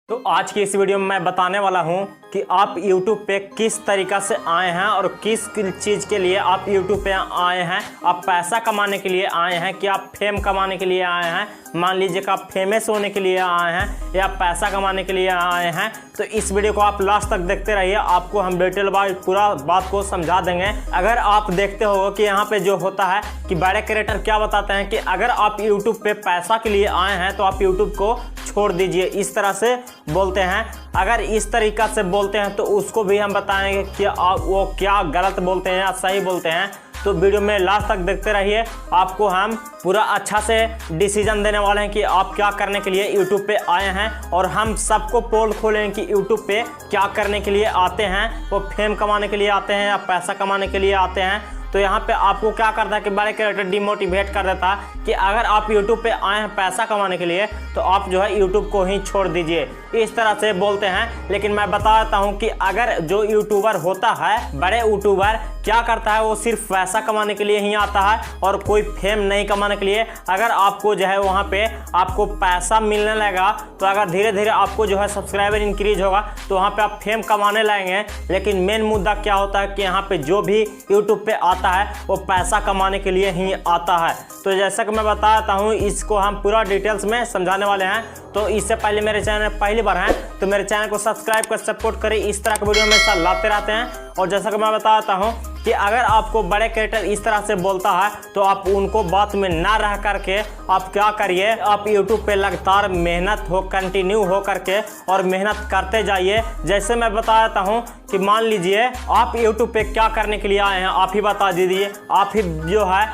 तो आज की इस वीडियो में मैं बताने वाला हूं कि आप YouTube पे किस तरीक़ा से आए हैं और किस चीज़ के लिए आप YouTube पे आए हैं। आप पैसा कमाने के लिए आए हैं कि आप फेम कमाने के लिए आए हैं। मान लीजिए कि आप फेमस होने के लिए आए हैं या पैसा कमाने के लिए आए हैं। तो इस वीडियो को आप लास्ट तक देखते रहिए, आपको हम डिटेल वाइज पूरा बात को समझा देंगे। अगर आप देखते हो कि यहाँ पे जो होता है कि बड़े क्रिएटर क्या बताते हैं कि अगर आप YouTube पे पैसा के लिए आए हैं तो आप YouTube को छोड़ दीजिए, इस तरह से बोलते हैं। अगर इस तरीक़ा से बोलते हैं तो उसको भी हम बताएंगे कि वो क्या गलत बोलते हैं या सही बोलते हैं। तो वीडियो में लास्ट तक देखते रहिए, आपको हम पूरा अच्छा से डिसीजन देने वाले हैं कि आप क्या करने के लिए YouTube पे आए हैं। और हम सबको पोल खोलेंगे कि YouTube पे क्या करने के लिए आते हैं, वो फेम कमाने के लिए आते हैं या पैसा कमाने के लिए आते हैं। तो यहाँ पे आपको क्या करता है कि बड़े क्रिएटर डिमोटिवेट कर देता है कि अगर आप YouTube पे आए हैं पैसा कमाने के लिए तो आप जो है YouTube को ही छोड़ दीजिए, इस तरह से बोलते हैं। लेकिन मैं बता देता हूँ कि अगर जो यूट्यूबर होता है, बड़े यूट्यूबर क्या करता है, वो सिर्फ पैसा कमाने के लिए ही आता है और कोई फेम नहीं कमाने के लिए। अगर आपको जो है वहाँ पे आपको पैसा मिलने लगेगा तो अगर धीरे धीरे आपको जो है सब्सक्राइबर इंक्रीज होगा तो वहाँ पे आप फेम कमाने लगेंगे। लेकिन मेन मुद्दा क्या होता है कि यहाँ पे जो भी यूट्यूब पे आता है वो पैसा कमाने के लिए ही आता है। तो जैसा कि मैं बताता हूँ, इसको हम पूरा डिटेल्स में समझाने वाले हैं। तो इससे पहले मेरे चैनल पहली बार हैं तो मेरे चैनल को सब्सक्राइब कर सपोर्ट करें, इस तरह के वीडियो हमेशा लाते रहते हैं। और जैसा कि मैं बताता हूँ कि अगर आपको बड़े क्रिएटर इस तरह से बोलता है तो आप उनको बात में ना रह करके आप क्या करिए, आप YouTube पे लगातार मेहनत हो, कंटिन्यू हो करके और मेहनत करते जाइए। जैसे मैं बता देता हूँ कि मान लीजिए आप YouTube पे क्या करने के लिए आए हैं, आप ही बता दीजिए। आप ही जो है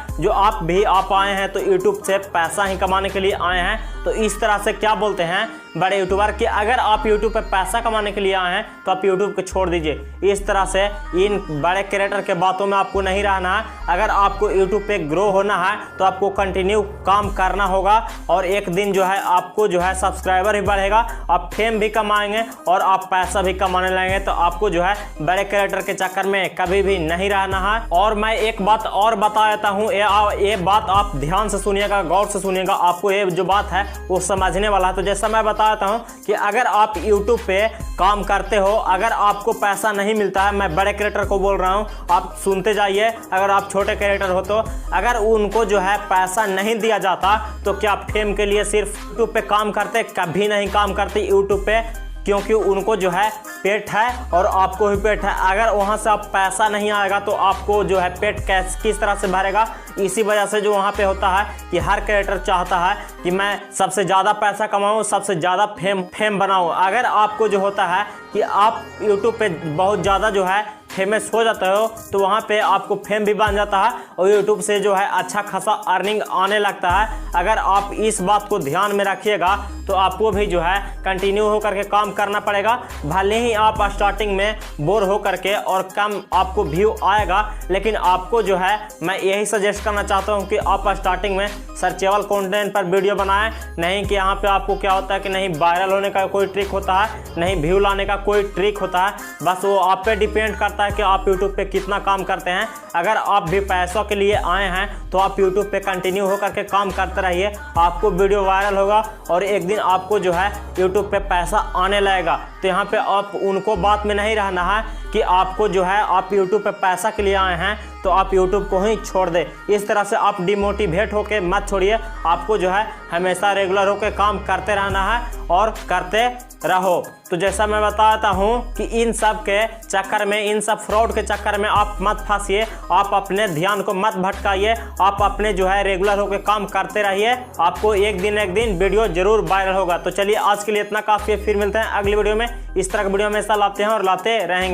आप आए हैं तो YouTube से पैसा ही कमाने के लिए आए हैं। तो इस तरह से क्या बोलते हैं बड़े यूट्यूबर कि अगर आप YouTube पे पैसा कमाने के लिए आए हैं तो आप YouTube को छोड़ दीजिए। इस तरह से इन बड़े क्रिएटर के बातों में आपको नहीं रहना है। अगर आपको YouTube पे ग्रो होना है तो आपको कंटिन्यू काम करना होगा और एक दिन जो है आपको जो है सब्सक्राइबर भी बढ़ेगा, आप फेम भी कमाएंगे और आप पैसा भी कमाने लगेंगे। तो आपको जो है बड़े क्रिएटर के चक्कर में कभी भी नहीं रहना है। और मैं एक बात और बता देता हूँ, ये बात आप ध्यान से सुनिएगा, गौर से सुनिएगा, आपको ये जो बात है वो समझने वाला है। तो जैसा मैं बताता हूँ कि अगर आप YouTube पे काम करते हो, अगर आपको पैसा नहीं मिलता है, मैं बड़े क्रिएटर को बोल रहा हूँ, आप सुनते जाइए। अगर आप छोटे क्रिएटर हो तो अगर उनको जो है पैसा नहीं दिया जाता तो क्या फेम के लिए सिर्फ YouTube पे काम करते? कभी नहीं काम करते YouTube पे, क्योंकि उनको जो है पेट है और आपको भी पेट है। अगर वहाँ से आप पैसा नहीं आएगा तो आपको जो है पेट किस तरह से भरेगा? इसी वजह से जो वहाँ पे होता है कि हर क्रिएटर चाहता है कि मैं सबसे ज़्यादा पैसा कमाऊँ, सबसे ज़्यादा फेम बनाऊँ। अगर आपको जो होता है कि आप YouTube पे बहुत ज़्यादा जो है फेमस हो जाते हो तो वहाँ पे आपको फेम भी बन जाता है और YouTube से जो है अच्छा खासा अर्निंग आने लगता है। अगर आप इस बात को ध्यान में रखिएगा तो आपको भी जो है कंटिन्यू हो करके काम करना पड़ेगा। भले ही आप स्टार्टिंग में बोर हो करके और कम आपको व्यू आएगा, लेकिन आपको जो है मैं यही सजेस्ट करना चाहता हूँ कि आप स्टार्टिंग में सर्चेबल कंटेंट पर वीडियो बनाएं। नहीं कि यहाँ पे आपको क्या होता है कि नहीं वायरल होने का कोई ट्रिक होता है, नहीं व्यू लाने का कोई ट्रिक होता है। बस वो आप पे डिपेंड करता है कि आप YouTube पे कितना काम करते हैं। अगर आप भी पैसों के लिए आए हैं तो आप YouTube पे कंटिन्यू होकर के काम करते रहिए, आपको वीडियो वायरल होगा और एक दिन आपको जो है YouTube पे पैसा आने लगेगा। तो यहाँ पे आप उनको बात में नहीं रहना है कि आपको जो है आप YouTube पे पैसा के लिए आए हैं तो आप YouTube को ही छोड़ दे। इस तरह से आप डिमोटिवेट होकर मत छोड़िए, आपको जो है हमेशा रेगुलर होकर काम करते रहना है और करते रहो। तो जैसा मैं बताता हूँ कि इन सब के चक्कर में, इन सब फ्रॉड के चक्कर में आप मत फंसिए, आप अपने ध्यान को मत भटकाइए, आप अपने जो है रेगुलर होकर काम करते रहिए। आपको एक दिन वीडियो जरूर वायरल होगा। तो चलिए आज के लिए इतना काफ़ी है, फिर मिलते हैं अगली वीडियो में। इस तरह की वीडियो हमेशा लाते हैं और लाते रहेंगे।